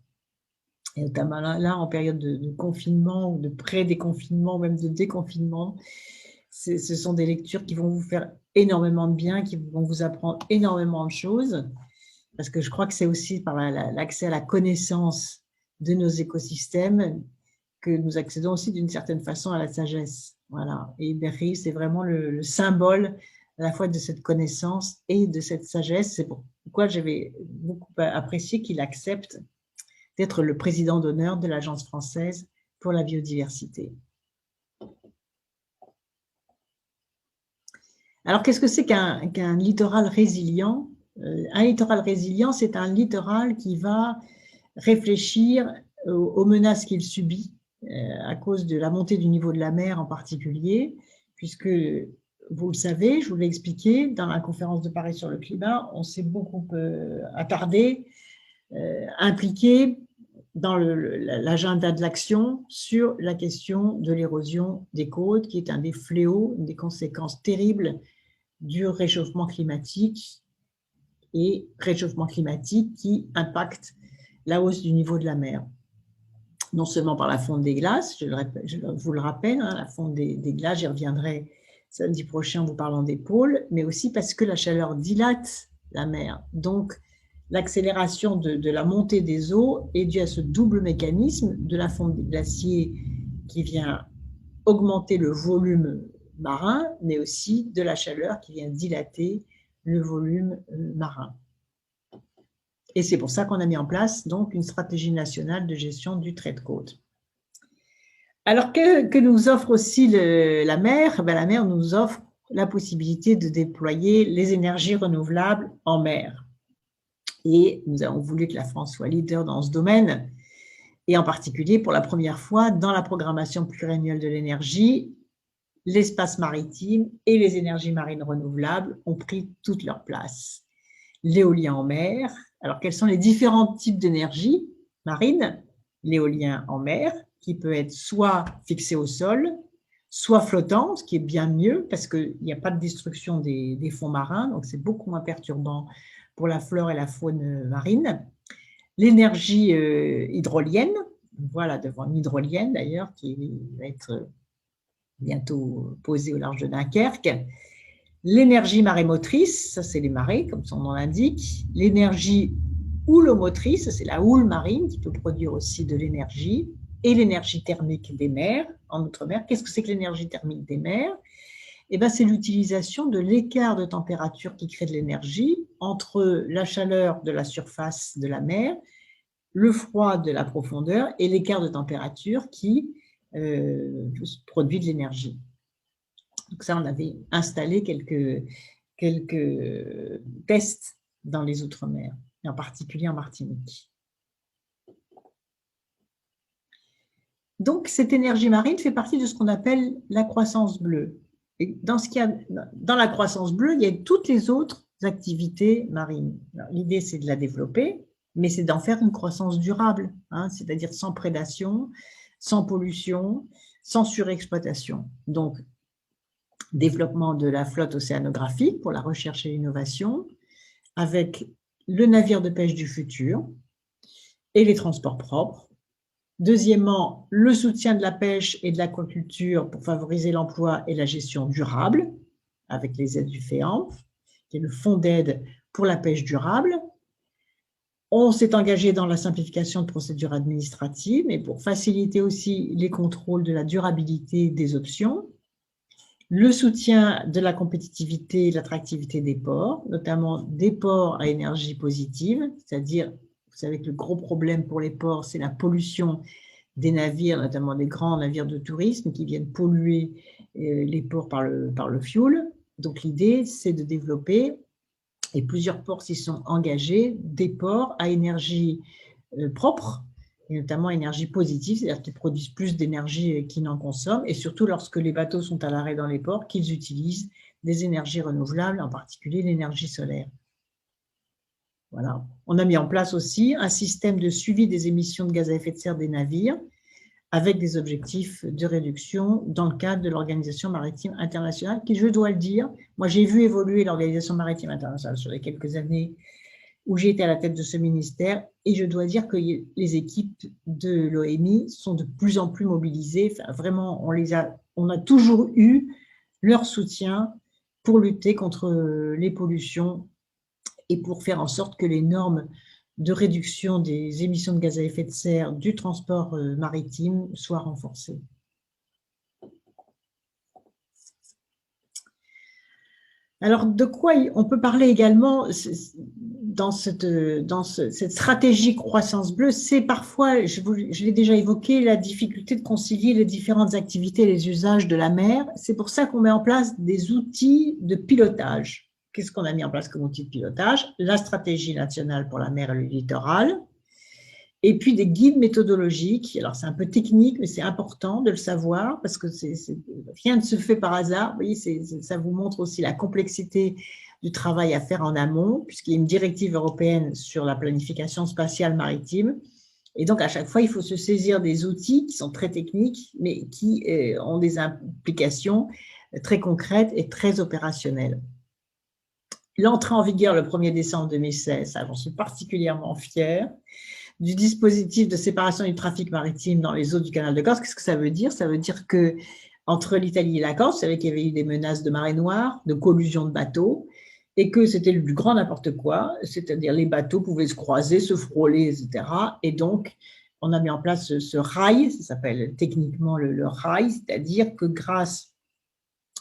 et notamment là en période de confinement ou de pré-déconfinement, même de déconfinement. Ce sont des lectures qui vont vous faire énormément de bien, qui vont vous apprendre énormément de choses, parce que je crois que c'est aussi par l'accès à la connaissance de nos écosystèmes que nous accédons aussi d'une certaine façon à la sagesse. Voilà. Et Berry, c'est vraiment le symbole à la fois de cette connaissance et de cette sagesse. C'est pourquoi j'avais beaucoup apprécié qu'il accepte d'être le président d'honneur de l'Agence française pour la biodiversité. Alors, qu'est-ce que c'est qu'un littoral résilient? Un littoral résilient, c'est un littoral qui va réfléchir aux menaces qu'il subit à cause de la montée du niveau de la mer en particulier, puisque, vous le savez, je vous l'ai expliqué, dans la conférence de Paris sur le climat, on s'est beaucoup attardé, impliqué dans l'agenda de l'action sur la question de l'érosion des côtes, qui est un des fléaux, une des conséquences terribles du réchauffement climatique, et réchauffement climatique qui impacte la hausse du niveau de la mer. Non seulement par la fonte des glaces, je vous le rappelle, hein, la fonte des glaces, j'y reviendrai samedi prochain en vous parlant des pôles, mais aussi parce que la chaleur dilate la mer. Donc, l'accélération de la montée des eaux est due à ce double mécanisme de la fonte des glaciers qui vient augmenter le volume marin, mais aussi de la chaleur qui vient dilater le volume marin. Et c'est pour ça qu'on a mis en place donc une stratégie nationale de gestion du trait de côte. Alors que nous offre aussi la mer? Ben, la mer nous offre la possibilité de déployer les énergies renouvelables en mer. Et nous avons voulu que la France soit leader dans ce domaine, et en particulier pour la première fois dans la programmation pluriannuelle de l'énergie, l'espace maritime et les énergies marines renouvelables ont pris toute leur place. L'éolien en mer. Alors, quels sont les différents types d'énergie marine? L'éolien en mer, qui peut être soit fixé au sol, soit flottant, ce qui est bien mieux parce qu'il n'y a pas de destruction des fonds marins, donc c'est beaucoup moins perturbant pour la flore et la faune marine. L'énergie hydrolienne, voilà devant une hydrolienne d'ailleurs qui va être bientôt posée au large de Dunkerque. L'énergie marémotrice, ça c'est les marées, comme son nom l'indique. L'énergie houlomotrice, c'est la houle marine qui peut produire aussi de l'énergie. Et l'énergie thermique des mers, en outre-mer. Qu'est-ce que c'est que l'énergie thermique des mers? Eh bien, c'est l'utilisation de l'écart de température qui crée de l'énergie entre la chaleur de la surface de la mer, le froid de la profondeur et l'écart de température qui produit de l'énergie. Donc ça, on avait installé quelques tests dans les Outre-mer, et en particulier en Martinique. Donc, cette énergie marine fait partie de ce qu'on appelle la croissance bleue. Et dans la croissance bleue, il y a toutes les autres activités marines. L'idée, c'est de la développer, mais c'est d'en faire une croissance durable, hein, c'est-à-dire sans prédation, sans pollution, sans surexploitation. Donc, développement de la flotte océanographique pour la recherche et l'innovation, avec le navire de pêche du futur et les transports propres. Deuxièmement, le soutien de la pêche et de l'aquaculture pour favoriser l'emploi et la gestion durable, avec les aides du FEAMP, qui est le fonds d'aide pour la pêche durable. On s'est engagé dans la simplification de procédures administratives, mais pour faciliter aussi les contrôles de la durabilité des options. Le soutien de la compétitivité et de l'attractivité des ports, notamment des ports à énergie positive, c'est-à-dire, vous savez que le gros problème pour les ports, c'est la pollution des navires, notamment des grands navires de tourisme qui viennent polluer les ports par le fioul. Donc l'idée, c'est de développer, et plusieurs ports s'y sont engagés, des ports à énergie propre, et notamment énergie positive, c'est-à-dire qu'ils produisent plus d'énergie qu'ils n'en consomment, et surtout lorsque les bateaux sont à l'arrêt dans les ports, qu'ils utilisent des énergies renouvelables, en particulier l'énergie solaire. Voilà. On a mis en place aussi un système de suivi des émissions de gaz à effet de serre des navires, avec des objectifs de réduction dans le cadre de l'Organisation maritime internationale, qui, je dois le dire, moi j'ai vu évoluer l'Organisation maritime internationale sur les quelques années où j'ai été à la tête de ce ministère, et je dois dire que les équipes de l'OMI sont de plus en plus mobilisées. Enfin, vraiment, on a toujours eu leur soutien pour lutter contre les pollutions et pour faire en sorte que les normes de réduction des émissions de gaz à effet de serre du transport maritime soient renforcées. Alors, de quoi on peut parler également dans cette stratégie croissance bleue? C'est parfois, je l'ai déjà évoqué, la difficulté de concilier les différentes activités et les usages de la mer. C'est pour ça qu'on met en place des outils de pilotage. Qu'est-ce qu'on a mis en place comme outil de pilotage? La stratégie nationale pour la mer et le littoral, et puis des guides méthodologiques. Alors, c'est un peu technique, mais c'est important de le savoir parce que rien ne se fait par hasard. Vous voyez, ça vous montre aussi la complexité du travail à faire en amont, puisqu'il y a une directive européenne sur la planification spatiale maritime. Et donc, à chaque fois, il faut se saisir des outils qui sont très techniques, mais qui ont des implications très concrètes et très opérationnelles. L'entrée en vigueur le 1er décembre 2016, ça, j'en suis particulièrement fière, du dispositif de séparation du trafic maritime dans les eaux du canal de Corse. Qu'est-ce que ça veut dire? Ça veut dire que entre l'Italie et la Corse, vous savez qu'il y avait eu des menaces de marée noire, de collusion de bateaux, et que c'était du grand n'importe quoi, c'est-à-dire les bateaux pouvaient se croiser, se frôler, etc. Et donc, on a mis en place ce rail, ça s'appelle techniquement le rail, c'est-à-dire que grâce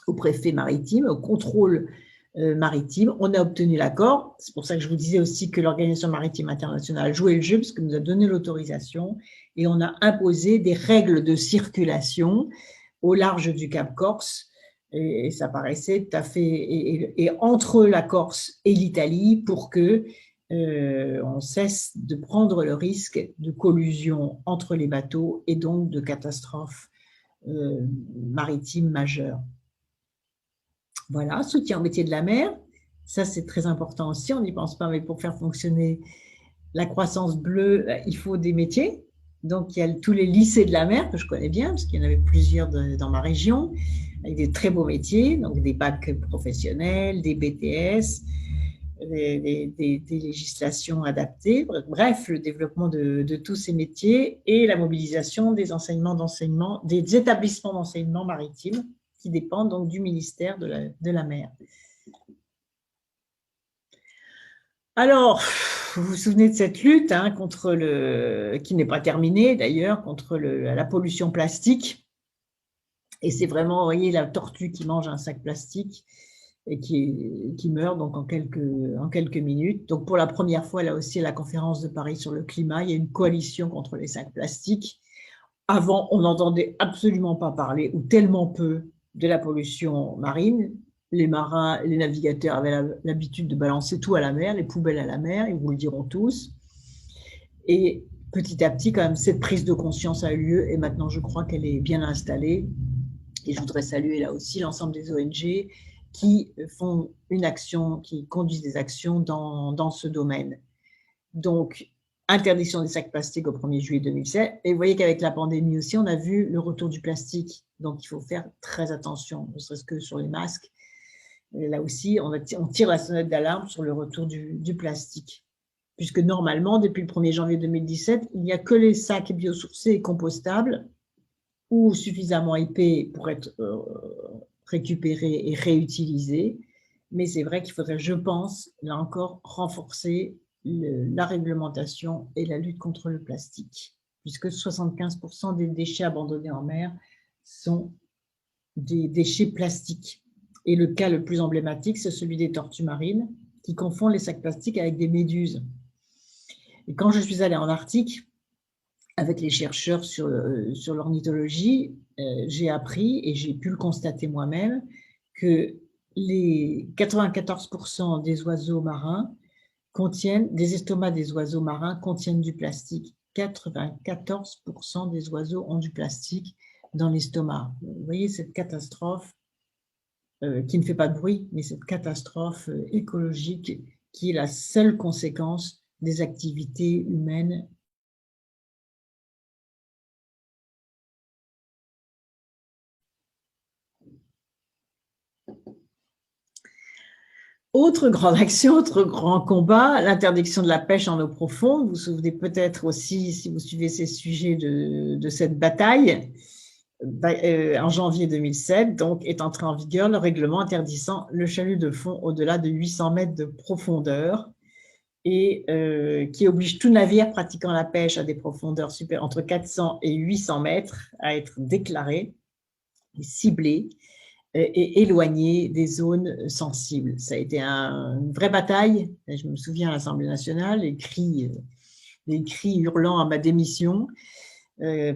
au préfet maritime, au contrôle maritime, on a obtenu l'accord. C'est pour ça que je vous disais aussi que l'Organisation maritime internationale jouait le jeu, parce qu'elle nous a donné l'autorisation, et on a imposé des règles de circulation au large du Cap Corse, et ça paraissait tout à fait, et entre la Corse et l'Italie, pour que on cesse de prendre le risque de collusion entre les bateaux et donc de catastrophes maritimes majeures. Voilà, soutien au métier de la mer, ça c'est très important aussi, on n'y pense pas, mais pour faire fonctionner la croissance bleue, il faut des métiers. Donc il y a tous les lycées de la mer que je connais bien, parce qu'il y en avait plusieurs dans ma région, avec des très beaux métiers, donc des bacs professionnels, des BTS, des législations adaptées, bref, le développement de tous ces métiers et la mobilisation des des établissements d'enseignement maritime qui dépendent donc du ministère de la mer. Alors, vous vous souvenez de cette lutte contre qui n'est pas terminée d'ailleurs, contre la pollution plastique. Et c'est vraiment, vous voyez, la tortue qui mange un sac plastique et qui meurt donc en quelques minutes. Donc pour la première fois, là aussi, à la conférence de Paris sur le climat, il y a une coalition contre les sacs plastiques. Avant, on n'entendait absolument pas parler, ou tellement peu, de la pollution marine. Les marins, les navigateurs avaient l'habitude de balancer tout à la mer, les poubelles à la mer, ils vous le diront tous. Et petit à petit, quand même, cette prise de conscience a eu lieu, et maintenant, je crois qu'elle est bien installée. Et je voudrais saluer là aussi l'ensemble des ONG qui font une action, qui conduisent des actions dans ce domaine. Donc, interdiction des sacs plastiques au 1er juillet 2007. Et vous voyez qu'avec la pandémie aussi, on a vu le retour du plastique. Donc, il faut faire très attention, ne serait-ce que sur les masques. Et là aussi, on tire la sonnette d'alarme sur le retour du plastique. Puisque normalement, depuis le 1er janvier 2017, il n'y a que les sacs biosourcés et compostables ou suffisamment épais pour être récupérés et réutilisés. Mais c'est vrai qu'il faudrait, je pense, là encore, renforcer la réglementation et la lutte contre le plastique, puisque 75% des déchets abandonnés en mer sont des déchets plastiques. Et le cas le plus emblématique, c'est celui des tortues marines qui confondent les sacs plastiques avec des méduses. Et quand je suis allée en Arctique, avec les chercheurs sur l'ornithologie, j'ai appris et j'ai pu le constater moi-même que les 94% des oiseaux marins des estomacs des oiseaux marins contiennent du plastique. 94% des oiseaux ont du plastique dans l'estomac. Vous voyez cette catastrophe qui ne fait pas de bruit, mais cette catastrophe écologique qui est la seule conséquence des activités humaines. Autre grande action, autre grand combat, l'interdiction de la pêche en eau profonde. Vous vous souvenez peut-être aussi, si vous suivez ces sujets, de cette bataille. En janvier 2007, donc, est entré en vigueur le règlement interdisant le chalut de fond au-delà de 800 mètres de profondeur et qui oblige tout navire pratiquant la pêche à des profondeurs entre 400 et 800 mètres à être déclaré et ciblé et éloigné des zones sensibles. Ça a été une vraie bataille. Je me souviens à l'Assemblée nationale, les cris hurlant à ma démission,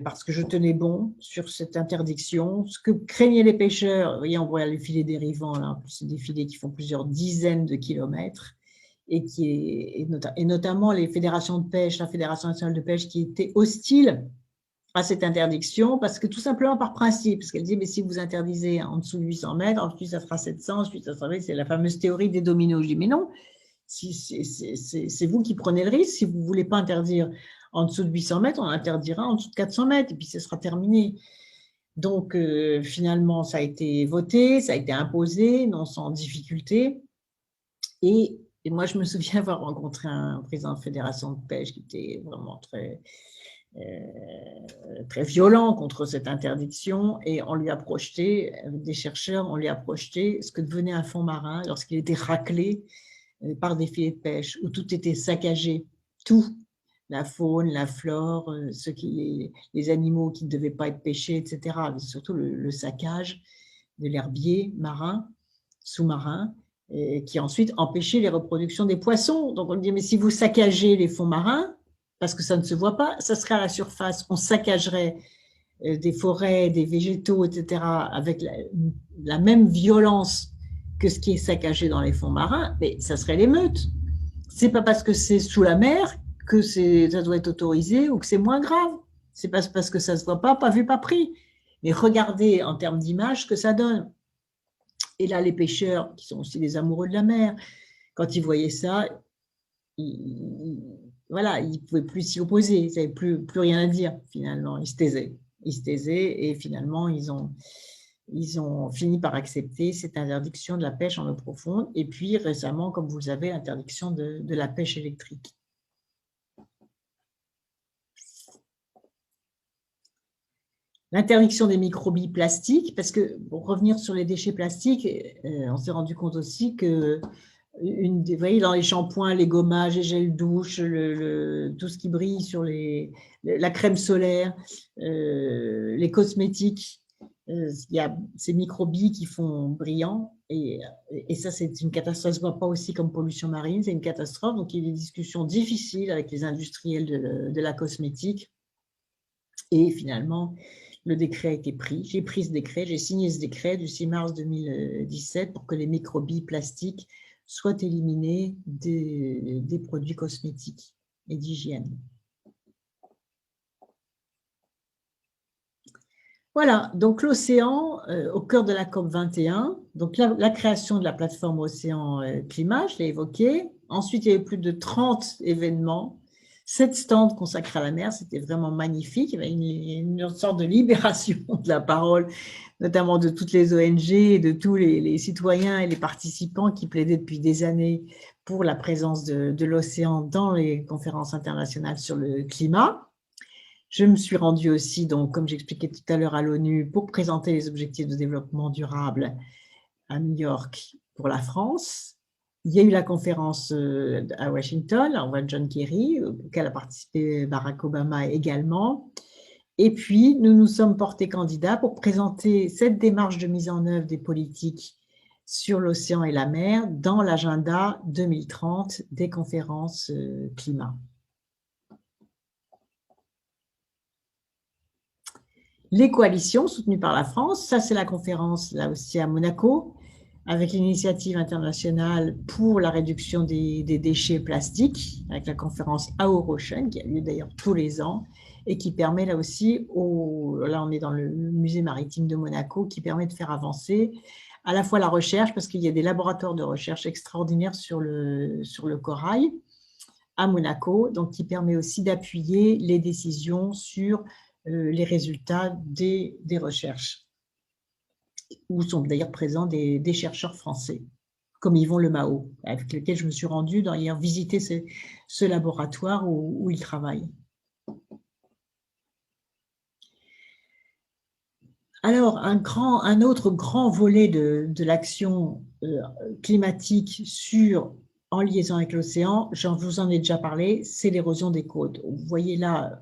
parce que je tenais bon sur cette interdiction. Ce que craignaient les pêcheurs, vous voyez, on voit les filets dérivants, là, en plus, c'est des filets qui font plusieurs dizaines de kilomètres, et notamment les fédérations de pêche, la Fédération nationale de pêche, qui était hostile à cette interdiction, parce que tout simplement par principe, parce qu'elle dit, mais si vous interdisez en dessous de 800 mètres, ensuite ça sera 700, ensuite ça sera, c'est la fameuse théorie des dominos. Je dis, mais non, c'est vous qui prenez le risque. Si vous ne voulez pas interdire en dessous de 800 mètres, on interdira en dessous de 400 mètres, et puis ce sera terminé. Donc, finalement, ça a été voté, ça a été imposé, non sans difficulté. Et moi, je me souviens avoir rencontré un président de fédération de pêche qui était vraiment très violent contre cette interdiction, et on lui a projeté, avec des chercheurs, on lui a projeté ce que devenait un fond marin lorsqu'il était raclé par des filets de pêche, où tout était saccagé, tout, la faune, la flore, les animaux qui ne devaient pas être pêchés, etc. Mais surtout le saccage de l'herbier marin, sous-marin, qui ensuite empêchait les reproductions des poissons. Donc on dit, mais si vous saccagez les fonds marins, parce que ça ne se voit pas, ça serait à la surface, on saccagerait des forêts, des végétaux, etc., avec la même violence que ce qui est saccagé dans les fonds marins, mais ça serait l'émeute. C'est pas parce que c'est sous la mer que ça doit être autorisé ou que c'est moins grave. C'est pas parce que ça se voit pas vu, pas pris. Mais regardez en termes d'image ce que ça donne. Et là, les pêcheurs, qui sont aussi des amoureux de la mer, quand ils voyaient ça, voilà, ils ne pouvaient plus s'y opposer, ils n'avaient plus rien à dire, finalement. Ils se taisaient et finalement, ils ont fini par accepter cette interdiction de la pêche en eau profonde. Et puis, récemment, comme vous le savez, l'interdiction de la pêche électrique. L'interdiction des microbilles plastiques, parce que, pour revenir sur les déchets plastiques, on s'est rendu compte aussi que vous voyez, dans les shampoings, les gommages, les gels douche, tout ce qui brille sur la crème solaire, les cosmétiques, il y a ces microbilles qui font brillant, et ça, c'est une catastrophe. Ça ne se voit pas aussi comme pollution marine, c'est une catastrophe. Donc, il y a des discussions difficiles avec les industriels de la cosmétique. Et finalement, le décret a été pris. J'ai pris ce décret, j'ai signé ce décret du 6 mars 2017 pour que les microbilles plastiques soient éliminées des produits cosmétiques et d'hygiène. Voilà, donc l'océan au cœur de la COP 21, donc la création de la plateforme Océan Climat, je l'ai évoqué. Ensuite, il y avait plus de 30 événements, 7 stands consacrés à la mer, c'était vraiment magnifique. Il y avait une sorte de libération de la parole, notamment de toutes les ONG et de tous les citoyens et les participants qui plaidaient depuis des années pour la présence de l'océan dans les conférences internationales sur le climat. Je me suis rendue aussi, donc, comme j'expliquais tout à l'heure, à l'ONU pour présenter les objectifs de développement durable à New York pour la France. Il y a eu la conférence à Washington, on voit John Kerry, auquel a participé Barack Obama également. Et puis, nous nous sommes portés candidats pour présenter cette démarche de mise en œuvre des politiques sur l'océan et la mer dans l'agenda 2030 des conférences climat. Les coalitions soutenues par la France, ça c'est la conférence là aussi à Monaco, avec l'initiative internationale pour la réduction des déchets plastiques, avec la conférence AORocean, qui a lieu d'ailleurs tous les ans, et qui permet là aussi, là on est dans le musée maritime de Monaco, qui permet de faire avancer à la fois la recherche, parce qu'il y a des laboratoires de recherche extraordinaires sur le corail à Monaco, donc qui permet aussi d'appuyer les décisions sur les résultats des recherches, où sont d'ailleurs présents des chercheurs français, comme Yvon Lemao, avec lequel je me suis rendue d'ailleurs visiter ce laboratoire où il travaille. Alors, un autre grand volet de l'action climatique en liaison avec l'océan, je vous en ai déjà parlé, c'est l'érosion des côtes. Vous voyez là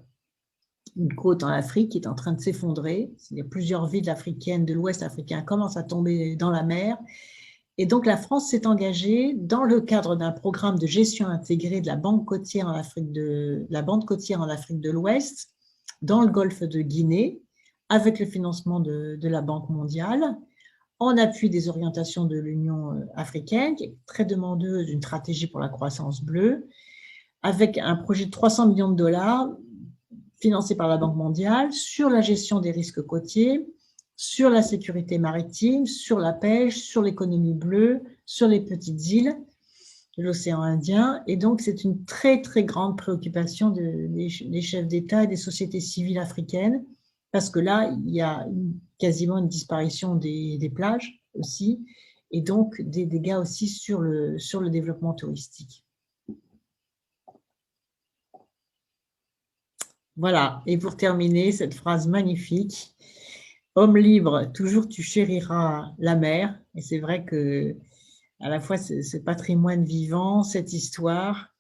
une côte en Afrique qui est en train de s'effondrer. Il y a plusieurs villes africaines de l'Ouest africain commencent à tomber dans la mer. Et donc, la France s'est engagée dans le cadre d'un programme de gestion intégrée de la bande côtière en Afrique de l'Ouest, dans le golfe de Guinée, avec le financement de la Banque mondiale, en appui des orientations de l'Union africaine, qui est très demandeuse d'une stratégie pour la croissance bleue, avec un projet de 300 millions de dollars financé par la Banque mondiale sur la gestion des risques côtiers, sur la sécurité maritime, sur la pêche, sur l'économie bleue, sur les petites îles de l'océan Indien. Et donc, c'est une très, très grande préoccupation des chefs d'État et des sociétés civiles africaines, parce que là, il y a quasiment une disparition des plages aussi, et donc des dégâts aussi sur le développement touristique. Voilà, et pour terminer, cette phrase magnifique, homme libre, toujours tu chériras la mer. Et c'est vrai que à la fois ce patrimoine vivant, cette histoire,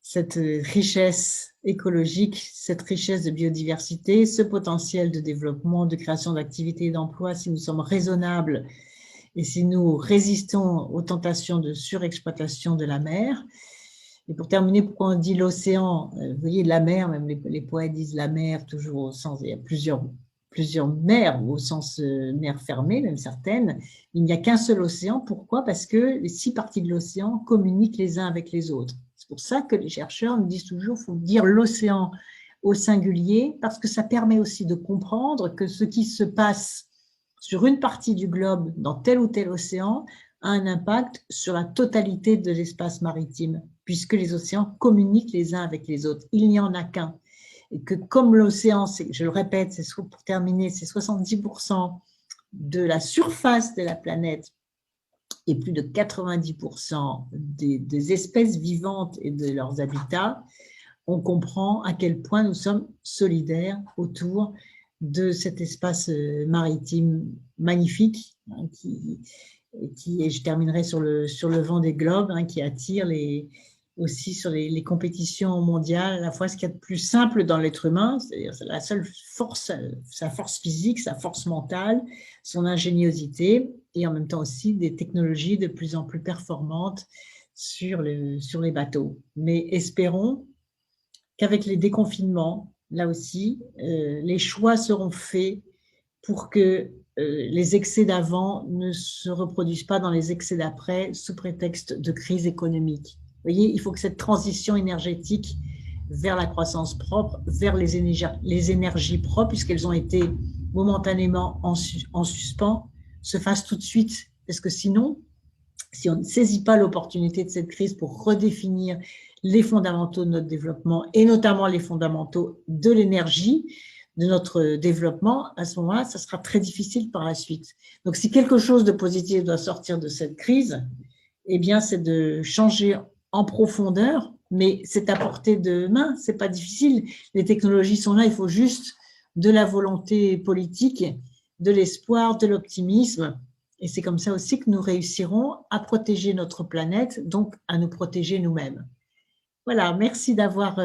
cette richesse écologique, cette richesse de biodiversité, ce potentiel de développement, de création d'activités et d'emplois, si nous sommes raisonnables et si nous résistons aux tentations de surexploitation de la mer. Et pour terminer, pourquoi on dit l'océan? Vous voyez, la mer, même les poètes disent la mer, toujours au sens, il y a plusieurs mers, au sens mer fermée, même certaines. Il n'y a qu'un seul océan. Pourquoi? Parce que les 6 parties de l'océan communiquent les uns avec les autres. C'est pour ça que les chercheurs nous disent toujours qu'il faut dire l'océan au singulier, parce que ça permet aussi de comprendre que ce qui se passe sur une partie du globe, dans tel ou tel océan, a un impact sur la totalité de l'espace maritime, puisque les océans communiquent les uns avec les autres. Il n'y en a qu'un. Et que comme l'océan, je le répète, pour terminer, c'est 70% de la surface de la planète et plus de 90% des espèces vivantes et de leurs habitats, on comprend à quel point nous sommes solidaires autour de cet espace maritime magnifique et je terminerai sur le vent des globes, qui attire aussi sur les compétitions mondiales, à la fois ce qu'il y a de plus simple dans l'être humain, c'est-à-dire la seule force, sa force physique, sa force mentale, son ingéniosité, et en même temps aussi des technologies de plus en plus performantes sur les bateaux. Mais espérons qu'avec les déconfinements, là aussi, les choix seront faits pour que les excès d'avant ne se reproduisent pas dans les excès d'après sous prétexte de crise économique. Vous voyez, il faut que cette transition énergétique vers la croissance propre, vers les énergies propres, puisqu'elles ont été momentanément en suspens, se fasse tout de suite. Parce que sinon, si on ne saisit pas l'opportunité de cette crise pour redéfinir les fondamentaux de notre développement, et notamment les fondamentaux de l'énergie, de notre développement, à ce moment-là, ça sera très difficile par la suite. Donc, si quelque chose de positif doit sortir de cette crise, eh bien, c'est de changer en profondeur, mais c'est à portée de main, c'est pas difficile. Les technologies sont là, il faut juste de la volonté politique, de l'espoir, de l'optimisme. Et c'est comme ça aussi que nous réussirons à protéger notre planète, donc à nous protéger nous-mêmes. Voilà, merci d'avoir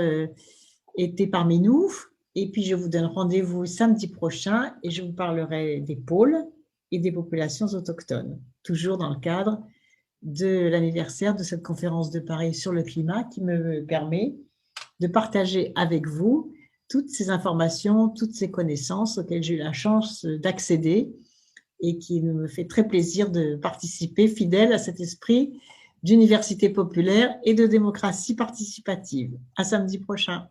été parmi nous. Et puis, je vous donne rendez-vous samedi prochain et je vous parlerai des pôles et des populations autochtones, toujours dans le cadre de l'anniversaire de cette conférence de Paris sur le climat qui me permet de partager avec vous toutes ces informations, toutes ces connaissances auxquelles j'ai eu la chance d'accéder et qui me fait très plaisir de participer fidèle à cet esprit d'université populaire et de démocratie participative. À samedi prochain.